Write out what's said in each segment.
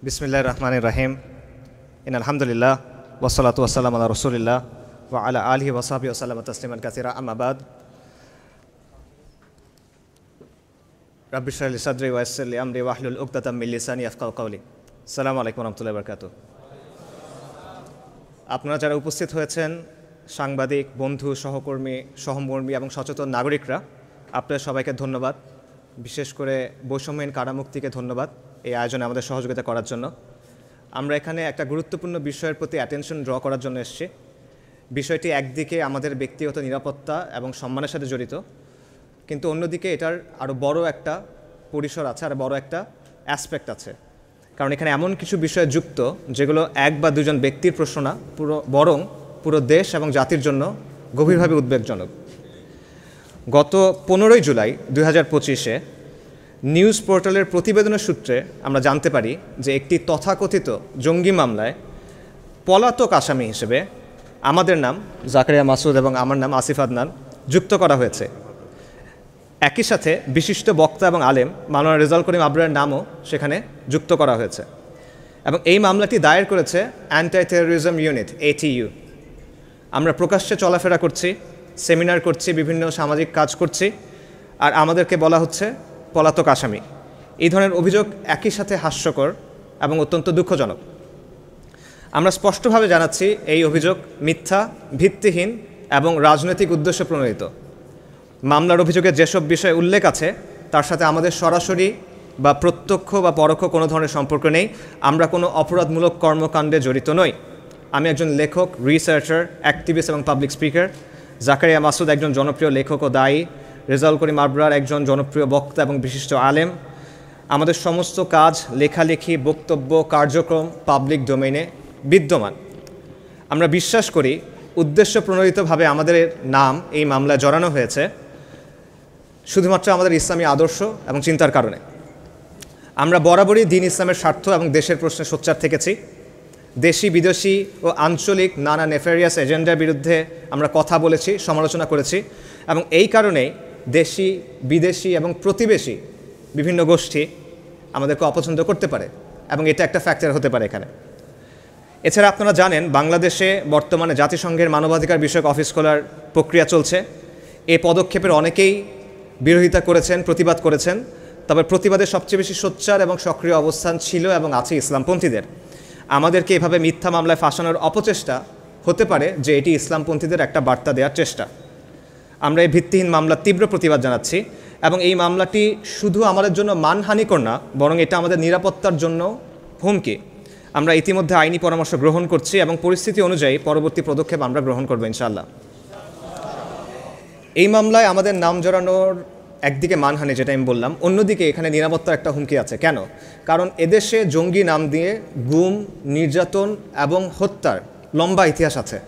বিসমিল্লাহির রহমানির রহিম। আলহামদুলিল্লাহ ওয়াসসালাতু ওয়াসসালামু আলা রাসূলিল্লাহ ওয়া আলা আলিহি ওয়া সাহবিহি ওয়া সাল্লামা তাসলিমান কাসীরা, আম্মা বাদ। রাব্বি ইশরাহ লি সাদরি ওয়া ইয়াসসির লি আমরি ওয়াহলুল উকদাতাম মিন লিসানি ইয়াফকাহু কওলি। আসসালামু আলাইকুম ওয়া রাহমাতুল্লাহি ওয়া বারাকাতুহু। আপনারা যারা উপস্থিত হয়েছেন, সাংবাদিক বন্ধু, সহকর্মী এবং সচেতন নাগরিকরা, আপনাদের সবাইকে ধন্যবাদ। বিশেষ করে বৈষম্যহীন কারামুক্তিকে ধন্যবাদ এই আয়োজনে আমাদের সহযোগিতা করার জন্য। আমরা এখানে একটা গুরুত্বপূর্ণ বিষয়ের প্রতি অ্যাটেনশন ড্র করার জন্য এসেছি। বিষয়টি একদিকে আমাদের ব্যক্তিগত নিরাপত্তা এবং সম্মানের সাথে জড়িত, কিন্তু অন্যদিকে এটার আরও বড় একটা পরিসর আছে, আর বড় একটা অ্যাসপেক্ট আছে। কারণ এখানে এমন কিছু বিষয় যুক্ত যেগুলো এক বা দুজন ব্যক্তির প্রশ্ন না, বরং পুরো দেশ এবং জাতির জন্য গভীরভাবে উদ্বেগজনক। গত 15ই জুলাই 2025-এ নিউজ পোর্টালের প্রতিবেদনের সূত্রে আমরা জানতে পারি যে একটি তথাকথিত জঙ্গি মামলায় পলাতক আসামি হিসেবে আমাদের নাম জাকারিয়া মাসুদ এবং আমার নাম আসিফ আদনান যুক্ত করা হয়েছে। একই সাথে বিশিষ্ট বক্তা এবং আলেম মাওলানা রেজাউল করিম আবরারের নামও সেখানে যুক্ত করা হয়েছে। এবং এই মামলাটি দায়ের করেছে অ্যান্টি টেরোরিজম ইউনিট, ATU। আমরা প্রকাশ্যে চলাফেরা করছি, সেমিনার করছি, বিভিন্ন সামাজিক কাজ করছি, আর আমাদেরকে বলা হচ্ছে পলাতক আসামি। এই ধরনের অভিযোগ একই সাথে হাস্যকর এবং অত্যন্ত দুঃখজনক। আমরা স্পষ্টভাবে জানাচ্ছি এই অভিযোগ মিথ্যা, ভিত্তিহীন এবং রাজনৈতিক উদ্দেশ্য প্রণোদিত। মামলার অভিযোগে যেসব বিষয় উল্লেখ আছে তার সাথে আমাদের সরাসরি বা প্রত্যক্ষ বা পরোক্ষ কোনো ধরনের সম্পর্ক নেই। আমরা কোনো অপরাধমূলক কর্মকাণ্ডে জড়িত নই। আমি একজন লেখক, রিসার্চার, অ্যাক্টিভিস্ট এবং পাবলিক স্পিকার। জাকারিয়া মাসুদ একজন জনপ্রিয় লেখক ও দায়ী। রেজাউল করিম আবরার একজন জনপ্রিয় বক্তা এবং বিশিষ্ট আলেম। আমাদের সমস্ত কাজ, লেখালেখি, বক্তব্য, কার্যক্রম পাবলিক ডোমেইনে বিদ্যমান। আমরা বিশ্বাস করি উদ্দেশ্য প্রণোদিতভাবে আমাদের নাম এই মামলায় জড়ানো হয়েছে শুধুমাত্র আমাদের ইসলামী আদর্শ এবং চিন্তার কারণে। আমরা বরাবরই দ্বীন ইসলামের স্বার্থ এবং দেশের প্রশ্নে সোচ্চার থেকেছি। দেশি, বিদেশি ও আঞ্চলিক নানা নেফেরিয়াস এজেন্ডার বিরুদ্ধে আমরা কথা বলেছি, সমালোচনা করেছি, এবং এই কারণেই দেশি, বিদেশি এবং প্রতিবেশী বিভিন্ন গোষ্ঠী আমাদেরকে অপছন্দ করতে পারে, এবং এটা একটা ফ্যাক্টর হতে পারে এখানে। এছাড়া আপনারা জানেন বাংলাদেশে বর্তমানে জাতিসংঘের মানবাধিকার বিষয়ক অফিস খোলার প্রক্রিয়া চলছে। এই পদক্ষেপের অনেকেই বিরোধিতা করেছেন, প্রতিবাদ করেছেন, তবে প্রতিবাদের সবচেয়ে বেশি সোচ্চার এবং সক্রিয় অবস্থান ছিল এবং আছে ইসলামপন্থীদের। আমাদেরকে এভাবে মিথ্যা মামলায় ফাঁসানোর অপচেষ্টা হতে পারে যে এটি ইসলামপন্থীদের একটা বার্তা দেওয়ার চেষ্টা। আমরা এই ভিত্তিহীন মামলার তীব্র প্রতিবাদ জানাচ্ছি, এবং এই মামলাটি শুধু আমাদের জন্য মানহানিকর না, বরং এটা আমাদের নিরাপত্তার জন্য হুমকি। আমরা ইতিমধ্যে আইনি পরামর্শ গ্রহণ করছি এবং পরিস্থিতি অনুযায়ী পরবর্তী পদক্ষেপ আমরা গ্রহণ করব ইনশাআল্লাহ। এই মামলায় আমাদের নাম জড়ানোর একদিকে মানহানি, যেটা আমি বললাম, অন্যদিকে এখানে নিরাপত্তার একটা হুমকি আছে। কেন? কারণ এদেশে জঙ্গি নাম দিয়ে গুম, নির্যাতন এবং হত্যার লম্বা ইতিহাস আছে।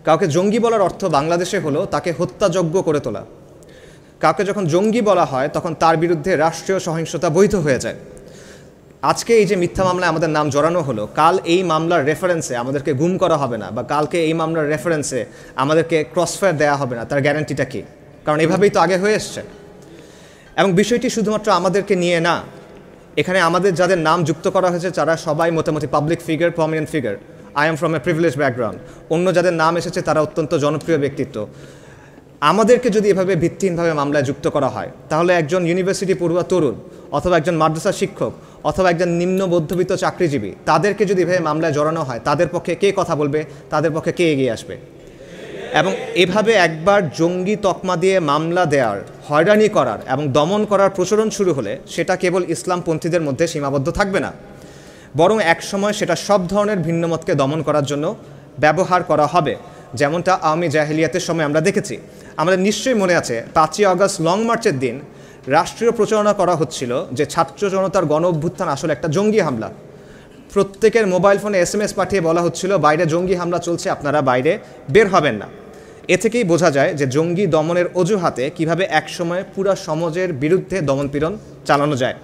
কাউকে জঙ্গি বলার অর্থ বাংলাদেশে হলো তাকে হত্যাযজ্ঞ করে তোলা। কাউকে যখন জঙ্গি বলা হয় তখন তার বিরুদ্ধে রাষ্ট্রীয় সহিংসতা বৈধ হয়ে যায়। আজকে এই যে মিথ্যা মামলায় আমাদের নাম জড়ানো হলো, কাল এই মামলার রেফারেন্সে আমাদেরকে গুম করা হবে না, বা কালকে এই মামলার রেফারেন্সে আমাদেরকে ক্রসফায়ার দেওয়া হবে না, তার গ্যারান্টিটা কী? কারণ এভাবেই তো আগে হয়ে এসছে। এবং বিষয়টি শুধুমাত্র আমাদেরকে নিয়ে না, এখানে আমাদের যাদের নাম যুক্ত করা হয়েছে তারা সবাই মোটামুটি public figure, prominent figure. I am from a privilege background. অন্য যাদের নাম এসেছে তারা অত্যন্ত জনপ্রিয় ব্যক্তিত্ব। আমাদেরকে যদি এভাবে ভিত্তিহীনভাবে মামলায় যুক্ত করা হয়, তাহলে একজন ইউনিভার্সিটি পড়ুয়া তরুণ, অথবা একজন মাদ্রাসা শিক্ষক, অথবা একজন নিম্ন মধ্যবিত্ত চাকরিজীবী, তাদেরকে যদি এভাবে মামলায় জড়ানো হয়, তাদের পক্ষে কে কথা বলবে? তাদের পক্ষে কে এগিয়ে আসবে? এবং এভাবে একবার জঙ্গি তকমা দিয়ে মামলা দেওয়ার, হয়রানি করার এবং দমন করার প্রচলন শুরু হলে সেটা কেবল ইসলামপন্থীদের মধ্যে সীমাবদ্ধ থাকবে না, বরং একসময় সেটা সব ধরনের ভিন্নমতকে দমন করার জন্য ব্যবহার করা হবে, যেমনটা আওয়ামী জাহেলিয়াতের সময় আমরা দেখেছি। আমাদের নিশ্চয়ই মনে আছে 5ই আগস্ট লং মার্চের দিন রাষ্ট্রীয় প্রচারণা করা হচ্ছিল যে ছাত্র জনতার গণ অভ্যুত্থান আসলে একটা জঙ্গি হামলা। প্রত্যেকের মোবাইল ফোনে SMS পাঠিয়ে বলা হচ্ছিল বাইরে জঙ্গি হামলা চলছে, আপনারা বাইরে বের হবেন না। এ থেকেই বোঝা যায় যে জঙ্গি দমনের অজুহাতে কিভাবে একসময় পুরো সমাজের বিরুদ্ধে দমনপীড়ন চালানো যায়।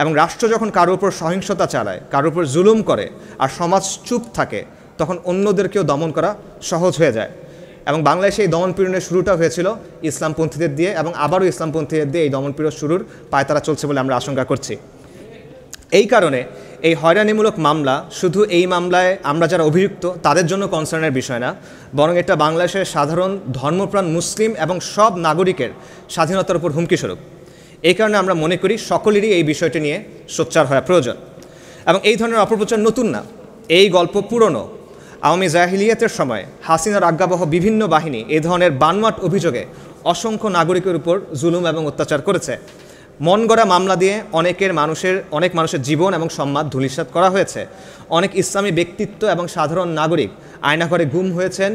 এবং রাষ্ট্র যখন কারোর উপর সহিংসতা চালায়, কারোর উপর জুলুম করে, আর সমাজ চুপ থাকে, তখন অন্যদেরকেও দমন করা সহজ হয়ে যায়। এবং বাংলাদেশে এই দমনপীড়নের শুরুটা হয়েছিল ইসলামপন্থীদের দিয়ে, এবং আবারও ইসলামপন্থীদের দিয়ে এই দমনপীড়ন শুরুর পায়তারা চলছে বলে আমরা আশঙ্কা করছি। এই কারণে এই হয়রানিমূলক মামলা শুধু এই মামলায় আমরা যারা অভিযুক্ত তাদের জন্য কনসার্নের বিষয় না, বরং এটা বাংলাদেশের সাধারণ ধর্মপ্রাণ মুসলিম এবং সব নাগরিকের স্বাধীনতার উপর হুমকিস্বরূপ। এই কারণে আমরা মনে করি সকলেরই এই বিষয়টি নিয়ে সোচ্চার হওয়া প্রয়োজন। এবং এই ধরনের অপপ্রচার নতুন না, এই গল্প পুরনো। আওয়ামী জাহিলিয়াতের সময় হাসিনার আজ্ঞাবহ বিভিন্ন বাহিনী এই ধরনের বানোয়াট অভিযোগে অসংখ্য নাগরিকের উপর জুলুম এবং অত্যাচার করেছে। মন গড়া মামলা দিয়ে অনেক মানুষের জীবন এবং সম্মান ধূলিসাৎ করা হয়েছে। অনেক ইসলামী ব্যক্তিত্ব এবং সাধারণ নাগরিক আয়নাঘরে গুম হয়েছেন,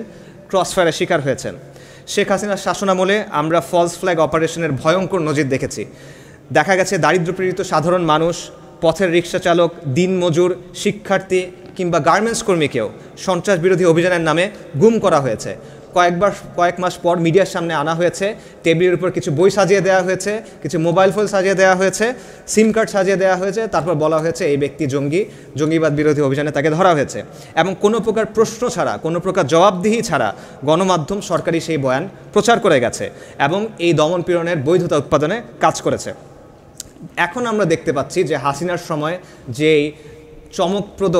ক্রসফায়ারের শিকার হয়েছেন। শেখ হাসিনার শাসনামলে আমরা ফলস ফ্ল্যাগ অপারেশনের ভয়ঙ্কর নজির দেখেছি। দেখা গেছে দারিদ্র্যপীড়িত সাধারণ মানুষ, পথের রিক্সা চালক, দিনমজুর, শিক্ষার্থী কিংবা গার্মেন্টস কর্মীকেও সন্ত্রাস বিরোধী অভিযানের নামে গুম করা হয়েছে। কয়েক মাস পর মিডিয়ার সামনে আনা হয়েছে, টেবিলের উপর কিছু বই সাজিয়ে দেওয়া হয়েছে, কিছু মোবাইল ফোন সাজিয়ে দেওয়া হয়েছে, সিম কার্ড সাজিয়ে দেওয়া হয়েছে, তারপর বলা হয়েছে এই ব্যক্তি জঙ্গিবাদ বিরোধী অভিযানে তাকে ধরা হয়েছে। এবং কোনো প্রকার প্রশ্ন ছাড়া, কোনো প্রকার জবাবদিহি ছাড়া গণমাধ্যম সরকারি সেই বয়ান প্রচার করে গেছে এবং এই দমনপীড়নের বৈধতা উৎপাদনে কাজ করেছে। এখন আমরা দেখতে পাচ্ছি যে হাসিনার সময় যেই চমকপ্রদ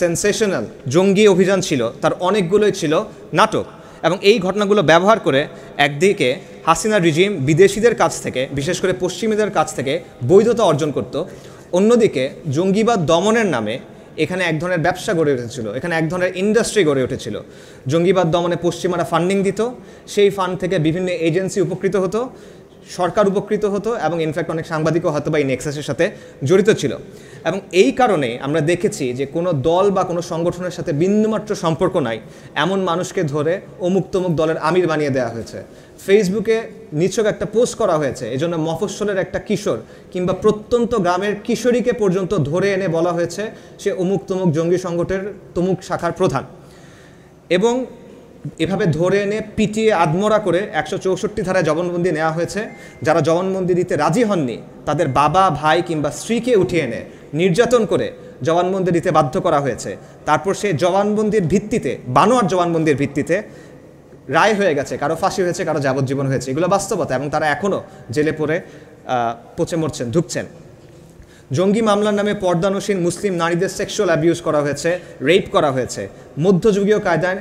সেন্সেশনাল জঙ্গি অভিযান ছিল তার অনেকগুলোই ছিল নাটক। এবং এই ঘটনাগুলো ব্যবহার করে একদিকে হাসিনা রিজিম বিদেশিদের কাছ থেকে, বিশেষ করে পশ্চিমীদের কাছ থেকে বৈধতা অর্জন করত, অন্যদিকে জঙ্গিবাদ দমনের নামে এখানে এক ধরনের ব্যবসা গড়ে উঠেছিল, এখানে এক ধরনের ইন্ডাস্ট্রি গড়ে উঠেছিল। জঙ্গিবাদ দমনে পশ্চিমারা ফান্ডিং দিত, সেই ফান্ড থেকে বিভিন্ন এজেন্সি উপকৃত হতো, সরকার উপকৃত হতো এবং ইনফ্যাক্ট অনেক সাংবাদিকও হয়তো বা এই নেক্সাসের সাথে জড়িত ছিল। এবং এই কারণে আমরা দেখেছি যে কোনো দল বা কোনো সংগঠনের সাথে বিন্দুমাত্র সম্পর্ক নাই এমন মানুষকে ধরে অমুক তমুক দলের আমির বানিয়ে দেওয়া হয়েছে। ফেসবুকে নিছক একটা পোস্ট করা হয়েছে, এজন্য মফস্বলের একটা কিশোর কিংবা প্রত্যন্ত গ্রামের কিশোরীকে পর্যন্ত ধরে এনে বলা হয়েছে সে অমুক তমুক জঙ্গি সংগঠনের তমুক শাখার প্রধান। এবং এভাবে ধরে এনে পিটিয়ে আদমরা করে 164 ধারায় জবানবন্দি নেওয়া হয়েছে। যারা জবানবন্দি দিতে রাজি হননি তাদের বাবা, ভাই কিংবা স্ত্রীকে উঠিয়ে এনে নির্যাতন করে জবানবন্দি দিতে বাধ্য করা হয়েছে। তারপর সেই জবানবন্দির ভিত্তিতে, বানোয়ার জবানবন্দির ভিত্তিতে রায় হয়ে গেছে, কারো ফাঁসি হয়েছে, কারো যাবজ্জীবন হয়েছে। এগুলো বাস্তবতা এবং তারা এখনও জেলে পড়ে পচে মরছেন, ঢুকছেন। জঙ্গি মামলার নামে পর্দানসীন মুসলিম নারীদের সেক্সুয়াল অ্যাবিউজ করা হয়েছে, রেপ করা হয়েছে, মধ্যযুগীয় কায়দায়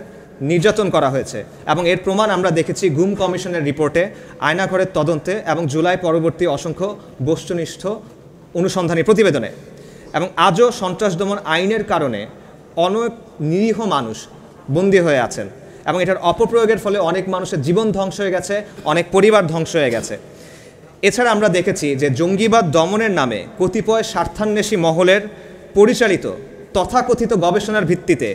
নির্যাতন করা হয়েছে। এবং এর প্রমাণ আমরা দেখেছি গুম কমিশনের রিপোর্টে, আয়নাঘরের তদন্তে এবং জুলাই পরবর্তী অসংখ্য বস্তুনিষ্ঠ অনুসন্ধানী প্রতিবেদনে। এবং আজও সন্ত্রাস দমন আইনের কারণে অনেক নিরীহ মানুষ বন্দী হয়ে আছেন এবং এটার অপপ্রয়োগের ফলে অনেক মানুষের জীবন ধ্বংস হয়ে গেছে, অনেক পরিবার ধ্বংস হয়ে গেছে। এছাড়া আমরা দেখেছি যে জঙ্গিবাদ দমনের নামে কতিপয় স্বার্থান্বেষী মহলের পরিচালিত তথাকথিত গবেষণার ভিত্তিতে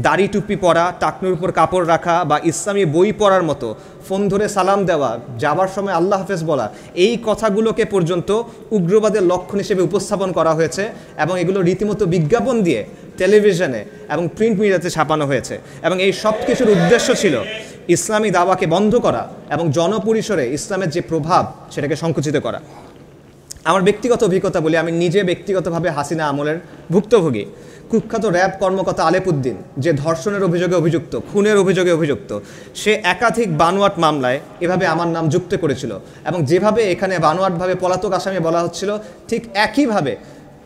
দাড়ি টুপি পরা, টাকনুর উপর কাপড় রাখা বা ইসলামী বই পড়ার মতো, ফোন ধরে সালাম দেওয়া, যাবার সময় আল্লাহ হাফেজ বলা, এই কথাগুলোকে পর্যন্ত উগ্রবাদের লক্ষণ হিসেবে উপস্থাপন করা হয়েছে এবং এগুলো রীতিমতো বিজ্ঞাপন দিয়ে টেলিভিশনে এবং প্রিন্ট মিডিয়াতে ছাপানো হয়েছে। এবং এই সব কিছুর উদ্দেশ্য ছিল ইসলামী দাওয়াকে বন্ধ করা এবং জনপরিসরে ইসলামের যে প্রভাব সেটাকে সংকুচিত করা। আমার ব্যক্তিগত অভিজ্ঞতা বলি, আমি নিজে ব্যক্তিগতভাবে হাসিনা আমলের ভুক্তভোগী। কুখ্যাত র্যাব কর্মকর্তা আলেপুদ্দিন, যে ধর্ষণের অভিযোগে অভিযুক্ত, খুনের অভিযোগে অভিযুক্ত, সে একাধিক বানোয়াট মামলায় এভাবে আমার নাম যুক্ত করেছিল। এবং যেভাবে এখানে বানোয়াটভাবে পলাতক আসামি বলা হচ্ছিল, ঠিক একইভাবে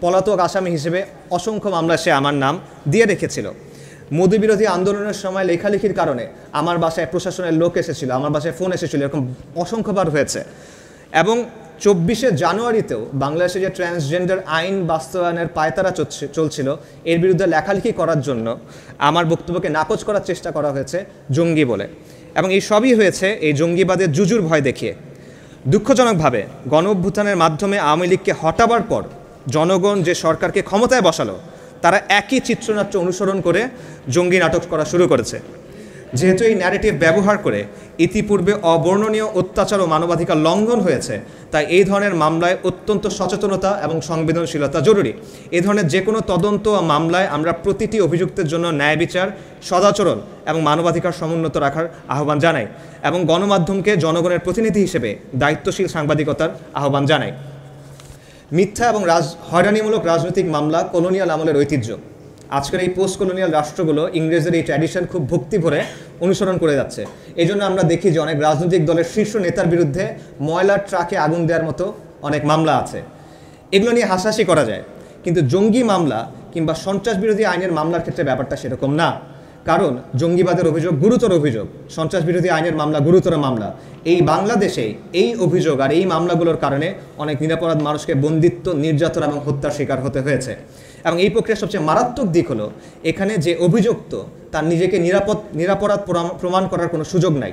পলাতক আসামি হিসেবে অসংখ্য মামলায় সে আমার নাম দিয়ে রেখেছিল। মোদিবিরোধী আন্দোলনের সময় লেখালেখির কারণে আমার বাসায় প্রশাসনের লোক এসেছিল, আমার বাসায় ফোন এসেছিল, এরকম অসংখ্যবার হয়েছে। এবং 24শে জানুয়ারিতেও বাংলাদেশে যে ট্রান্সজেন্ডার আইন বাস্তবায়নের পায়তারা চলছিল, এর বিরুদ্ধে লেখালেখি করার জন্য আমার বক্তব্যকে নাকচ করার চেষ্টা করা হয়েছে জঙ্গি বলে। এবং এই সবই হয়েছে এই জঙ্গিবাদের জুজুর ভয় দেখিয়ে। দুঃখজনকভাবে গণ অভ্যুত্থানের মাধ্যমে আওয়ামী লীগকে হটাবার পর জনগণ যে সরকারকে ক্ষমতায় বসালো, তারা একই চিত্রনাট্য অনুসরণ করে জঙ্গি নাটক করা শুরু করেছে। যেহেতু এই ন্যারেটিভ ব্যবহার করে ইতিপূর্বে অবর্ণনীয় অত্যাচার ও মানবাধিকার লঙ্ঘন হয়েছে, তাই এই ধরনের মামলায় অত্যন্ত সচেতনতা এবং সংবেদনশীলতা জরুরি। এই ধরনের যে কোনো তদন্ত ও মামলায় আমরা প্রতিটি অভিযুক্তের জন্য ন্যায় বিচার, সদাচরণ এবং মানবাধিকার সমুন্নত রাখার আহ্বান জানাই এবং গণমাধ্যমকে জনগণের প্রতিনিধি হিসেবে দায়িত্বশীল সাংবাদিকতার আহ্বান জানাই। মিথ্যা এবং হয়রানিমূলক রাজনৈতিক মামলা কলোনিয়াল আমলের ঐতিহ্য। আজকের এই পোস্ট কলোনিয়াল রাষ্ট্রগুলো ইংরেজের এই ট্র্যাডিশন খুব ভক্তি ভরে অনুসরণ করে যাচ্ছে। এই জন্য আমরা দেখি যে অনেক রাজনৈতিক দলের শীর্ষ নেতার বিরুদ্ধে ময়লার ট্রাকে আগুন দেওয়ার মতো অনেক মামলা আছে। এগুলো নিয়ে হাসাহাসি করা যায়, কিন্তু জঙ্গি মামলা কিংবা সন্ত্রাস বিরোধী আইনের মামলার ক্ষেত্রে ব্যাপারটা সেরকম না। কারণ জঙ্গিবাদের অভিযোগ গুরুতর অভিযোগ, সন্ত্রাস বিরোধী আইনের মামলা গুরুতর মামলা। এই বাংলাদেশে এই অভিযোগ আর এই মামলাগুলোর কারণে অনেক নিরপরাধ মানুষকে বন্দিত্ব, নির্যাতন এবং হত্যার শিকার হতে হয়েছে। এবং এই প্রক্রিয়ার সবচেয়ে মারাত্মক দিক হলো এখানে যে অভিযুক্ত তার নিজেকে নিরাপরাধ প্রমাণ করার কোনো সুযোগ নাই।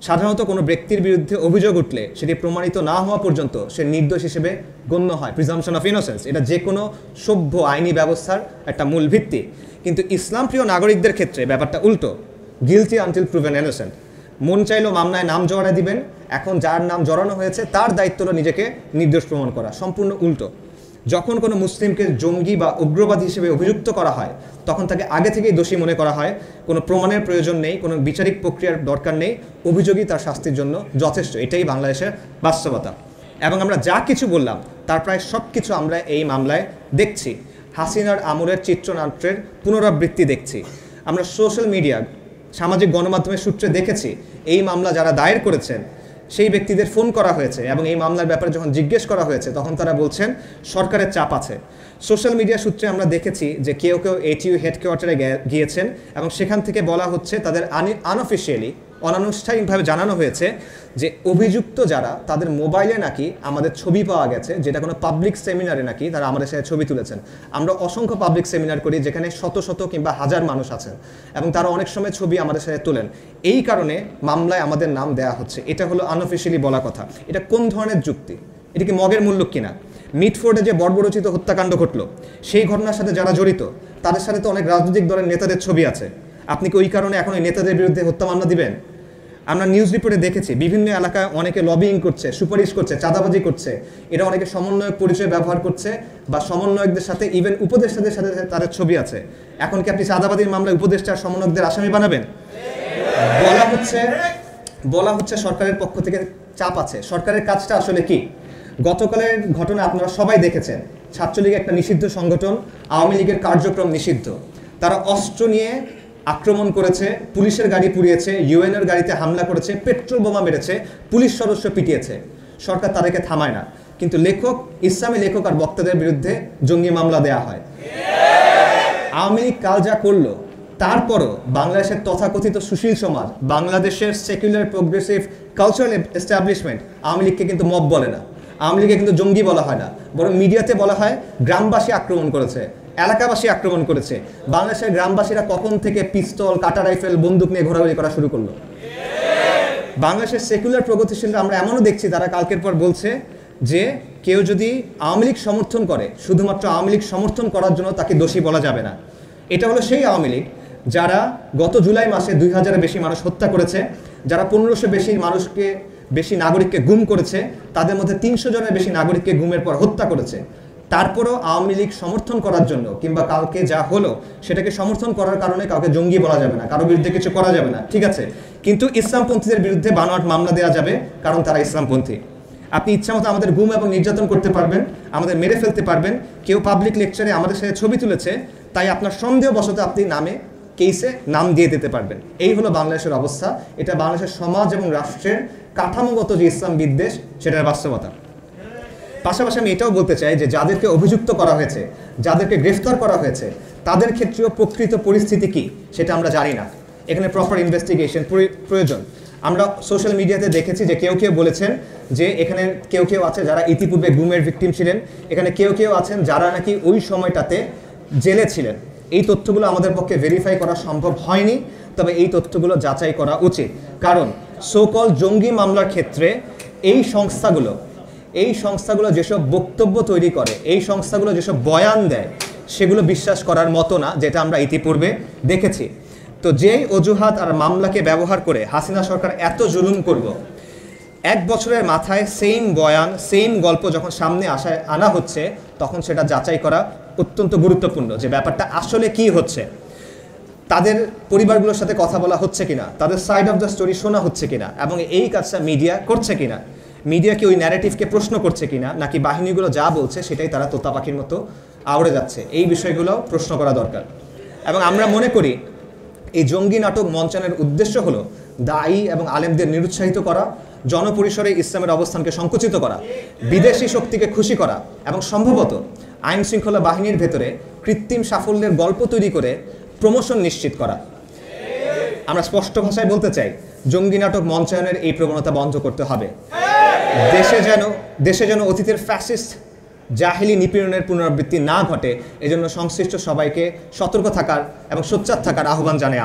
সাধারণত কোনো ব্যক্তির বিরুদ্ধে অভিযোগ উঠলে সেটি প্রমাণিত না হওয়া পর্যন্ত সে নির্দোষ হিসেবে গণ্য হয়, প্রিজাম্পশন অফ ইনোসেন্স। এটা যে কোনো সভ্য আইনি ব্যবস্থার একটা মূল ভিত্তি। কিন্তু ইসলাম প্রিয় নাগরিকদের ক্ষেত্রে ব্যাপারটা উল্টো, গিলটি আনটিল প্রুভেন ইনোসেন্ট। মন চাইলেও মামলায় নাম জড়ায় দিবেন, এখন যার নাম জড়ানো হয়েছে তার দায়িত্ব হলো নিজেকে নির্দোষ প্রমাণ করা। সম্পূর্ণ উল্টো। যখন কোনো মুসলিমকে জঙ্গি বা উগ্রবাদী হিসেবে অভিযুক্ত করা হয় তখন তাকে আগে থেকেই দোষী মনে করা হয়, কোনো প্রমাণের প্রয়োজন নেই, কোনো বিচারিক প্রক্রিয়ার দরকার নেই, অভিযোগই তার শাস্তির জন্য যথেষ্ট। এটাই বাংলাদেশের বাস্তবতা। এবং আমরা যা কিছু বললাম তার প্রায় সব কিছু আমরা এই মামলায় দেখছি। হাসিনার আমলের চিত্রনাট্যের পুনরাবৃত্তি দেখছি। আমরা সোশ্যাল মিডিয়া, সামাজিক গণমাধ্যমের সূত্রে দেখেছি এই মামলা যারা দায়ের করেছেন সেই ব্যক্তিদের ফোন করা হয়েছে এবং এই মামলার ব্যাপারে যখন জিজ্ঞেস করা হয়েছে তখন তারা বলছেন সরকারের চাপ আছে। সোশ্যাল মিডিয়া সূত্রে আমরা দেখেছি যে কেউ কেউ এটিইউ হেডকোয়ার্টারে গিয়েছেন এবং সেখান থেকে বলা হচ্ছে তাদের আনঅফিসিয়ালি, অনানুষ্ঠানিকভাবে জানানো হয়েছে যে অভিযুক্ত যারা তাদের মোবাইলে নাকি আমাদের ছবি পাওয়া গেছে, যেটা কোনো পাবলিক সেমিনারে নাকি তারা আমাদের সাথে ছবি তুলেছেন। আমরা অসংখ্য পাবলিক সেমিনার করি যেখানে শত শত কিংবা হাজার মানুষ আছেন এবং তারা অনেক সময় ছবি আমাদের সাথে তোলেন। এই কারণে মামলায় আমাদের নাম দেয়া হচ্ছে। এটা হলো আনঅফিসিয়ালি বলা কথা। এটা কোন ধরনের যুক্তি? এটা কি মগের মূল্য কিনা? মিটফোর্ডে যে বর্বরচিত হত্যাকাণ্ড ঘটলো সেই ঘটনার সাথে যারা জড়িত তাদের সাথে তো অনেক রাজনৈতিক দলের নেতাদের ছবি আছে। আপনি কি ওই কারণে এখন ওই নেতাদের বিরুদ্ধে হত্যা মামলা দিবেন? আমরা নিউজ রিপোর্টে দেখেছি বিভিন্ন এলাকায় অনেকে লবিং করছে, সুপারিশ করছে, চাঁদাবাজি করছে। এটা অনেকে সমন্বয়ক পরিচয় ব্যবহার করছে বা সমন্বয়কদের সাথে ইভেন উপদেষ্টাদের সাথে তাদের ছবি আছে। এখন কি আপনি চাঁদাবাজির মামলায় উপদেষ্টা আর সমন্বয়কদের আসামি বানাবেন? বলা হচ্ছে সরকারের পক্ষ থেকে চাপ আছে। সরকারের কাজটা আসলে কি? গতকালের ঘটনা আপনারা সবাই দেখেছেন। ছাত্রলীগ একটা নিষিদ্ধ সংগঠন, আওয়ামী লীগের কার্যক্রম নিষিদ্ধ। তারা অস্ত্র নিয়ে আক্রমণ করেছে, পুলিশের গাড়ি পুড়িয়েছে, ইউএনের গাড়িতে হামলা করেছে, পেট্রোল বোমা মেরেছে, পুলিশ সদস্য পিটিয়েছে। সরকার তাদেরকে থামায় না, কিন্তু লেখক, ইসলামী লেখক আর বক্তাদের বিরুদ্ধে জঙ্গি মামলা দেয়া হয়। আওয়ামী লীগ কাল যা করলো তারপরও বাংলাদেশের তথাকথিত সুশীল সমাজ, বাংলাদেশের secular progressive cultural establishment Awami লীগকে কিন্তু মব বলে না, আওয়ামী লীগকে কিন্তু জঙ্গি বলা হয় না, বরং মিডিয়াতে বলা হয় গ্রামবাসী আক্রমণ করেছে, এলাকাবাসী আক্রমণ করেছে। বাংলাদেশের গ্রামবাসীরা কখন থেকে পিস্তল, কাটা রাইফেল, বন্দুক নিয়ে ঘোরাঘুরি করা শুরু করলো? বাংলাদেশের সেকুলার প্রগতিশীলরা আমরা এমনও দেখছি তারা কালকের পর বলছে যে কেউ যদি আওয়ামী লীগ সমর্থন করে শুধুমাত্র আওয়ামী লীগ সমর্থন করার জন্য তাকে দোষী বলা যাবে না। এটা হলো সেই আওয়ামী লীগ যারা গত জুলাই মাসে 2000-এর বেশি মানুষ হত্যা করেছে, যারা 1500 বেশি নাগরিককে গুম করেছে, তাদের মধ্যে 300 জনের বেশি নাগরিককে গুমের পর হত্যা করেছে। তারপরও আওয়ামী লীগ সমর্থন করার জন্য কিংবা কালকে যা হলো সেটাকে সমর্থন করার কারণে কাউকে জঙ্গি বলা যাবে না, কারোর বিরুদ্ধে কিছু করা যাবে না, ঠিক আছে। কিন্তু ইসলামপন্থীদের বিরুদ্ধে বানোয়াট মামলা দেওয়া যাবে, কারণ তারা ইসলামপন্থী। আপনি ইচ্ছামতো আমাদের গুম এবং নির্যাতন করতে পারবেন, আমাদের মেরে ফেলতে পারবেন। কেউ পাবলিক লেকচারে আমাদের সাথে ছবি তুলেছে, তাই আপনার সন্দেহবশত আপনি কেসে নাম দিয়ে দিতে পারবেন। এই হলো বাংলাদেশের অবস্থা। এটা বাংলাদেশের সমাজ এবং রাষ্ট্রের কাঠামোগত যে ইসলাম বিদ্বেষ, সেটার বাস্তবতা। পাশাপাশি আমি এটাও বলতে চাই যে যাদেরকে অভিযুক্ত করা হয়েছে, যাদেরকে গ্রেফতার করা হয়েছে, তাদের ক্ষেত্রেও প্রকৃত পরিস্থিতি কি সেটা আমরা জানি না। এখানে প্রপার ইনভেস্টিগেশন প্রয়োজন। আমরা সোশ্যাল মিডিয়াতে দেখেছি যে কেউ কেউ বলেছেন যে এখানে কেউ কেউ আছে যারা ইতিপূর্বে গুমের ভিকটিম ছিলেন, এখানে কেউ কেউ আছেন যারা নাকি ওই সময়টাতে জেলে ছিলেন। এই তথ্যগুলো আমাদের পক্ষে ভেরিফাই করা সম্ভব হয়নি, তবে এই তথ্যগুলো যাচাই করা উচিত। কারণ সোকল জঙ্গি মামলার ক্ষেত্রে এই সংস্থাগুলো যেসব বক্তব্য তৈরি করে, এই সংস্থাগুলো যেসব বয়ান দেয়, সেগুলো বিশ্বাস করার মতো না, যেটা আমরা ইতিপূর্বে দেখেছি। তো যেই অজুহাত আর মামলাকে ব্যবহার করে হাসিনা সরকার এত জুলুম করব, 1 বছরের মাথায় সেম বয়ান, সেম গল্প যখন সামনে আনা হচ্ছে, তখন সেটা যাচাই করা অত্যন্ত গুরুত্বপূর্ণ যে ব্যাপারটা আসলে কি হচ্ছে। তাদের পরিবারগুলোর সাথে কথা বলা হচ্ছে কিনা, তাদের সাইড অফ দ্য স্টোরি শোনা হচ্ছে কিনা, এবং এই কাজটা মিডিয়া করছে কিনা, মিডিয়া কি ওই ন্যারেটিভকে প্রশ্ন করছে কিনা, নাকি বাহিনীগুলো যা বলছে সেটাই তারা তোতা পাখির মতো আওড়ে যাচ্ছে, এই বিষয়গুলো প্রশ্ন করা দরকার। এবং আমরা মনে করি এই জঙ্গি নাটক মঞ্চানোর উদ্দেশ্য হলো দায়ী এবং আলেমদের নিরুৎসাহিত করা, জনপরিসরে ইসলামের অবস্থানকে সংকুচিত করা, বিদেশি শক্তিকে খুশি করা, এবং সম্ভবত আইন শৃঙ্খলা বাহিনীর ভেতরে কৃত্রিম সাফল্যের গল্প তৈরি করে প্রমোশন নিশ্চিত করা। আমরা স্পষ্ট ভাষায় বলতে চাই, জঙ্গি নাটক মঞ্চায়নের এই প্রবণতা বন্ধ করতে হবে। দেশে যেন অতীতের ফ্যাসিস্ট জাহিলি নিপীড়নের পুনরাবৃত্তি না ঘটে, এজন্য সংশ্লিষ্ট সবাইকে সতর্ক থাকার এবং সোচ্চার থাকার আহ্বান জানাই।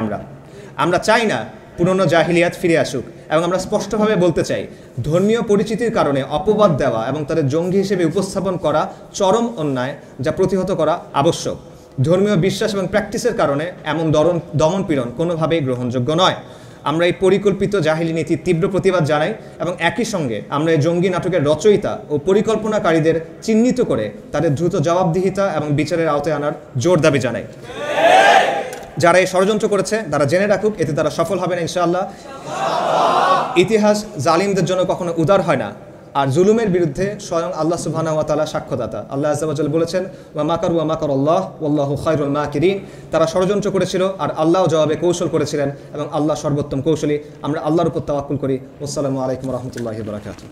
আমরা চাই না পুরনো জাহিলিয়াত ফিরে আসুক, এবং আমরা স্পষ্টভাবে বলতে চাই, ধর্মীয় পরিচিতির কারণে অপবাদ দেওয়া এবং তাদের জঙ্গি হিসেবে উপস্থাপন করা চরম অন্যায়, যা প্রতিহত করা আবশ্যক। ধর্মীয় বিশ্বাস এবং প্র্যাকটিসের কারণে এমন দমনপীড়ন কোনোভাবেই গ্রহণযোগ্য নয়। আমরা এই পরিকল্পিত জাহিলি নীতির তীব্র প্রতিবাদ জানাই এবং একই সঙ্গে আমরা এই জঙ্গি নাটকের রচয়িতা ও পরিকল্পনাকারীদের চিহ্নিত করে তাদের দ্রুত জবাবদিহিতা এবং বিচারের আওতায় আনার জোর দাবি জানাই। যারা এই ষড়যন্ত্র করেছে তারা জেনে রাখুক, এতে তারা সফল হবে না ইনশাআল্লাহ। ইতিহাস জালিমদের জন্য কখনো উদার হয় না, আর জুলুমের বিরুদ্ধে স্বয়ং আল্লাহ সুবহানাহু ওয়া তাআলা সাক্ষ্যদাতা। আল্লাহ আযজা ওয়া জাল্লা বলেছেন, ওয়া মাকারু ওয়া মাকারাল্লাহ ওয়াল্লাহু খায়রুল মাকিরিন। তারা ষড়যন্ত্র করেছিল আর আল্লাহও জবাবে কৌশল করেছিলেন, এবং আল্লাহ সর্বোত্তম কৌশলী। আমরা আল্লাহর উপর তাওয়াক্কুল করি। আসসালামু আলাইকুম ওয়া রাহমাতুল্লাহি ওয়া বারাকাতুহু।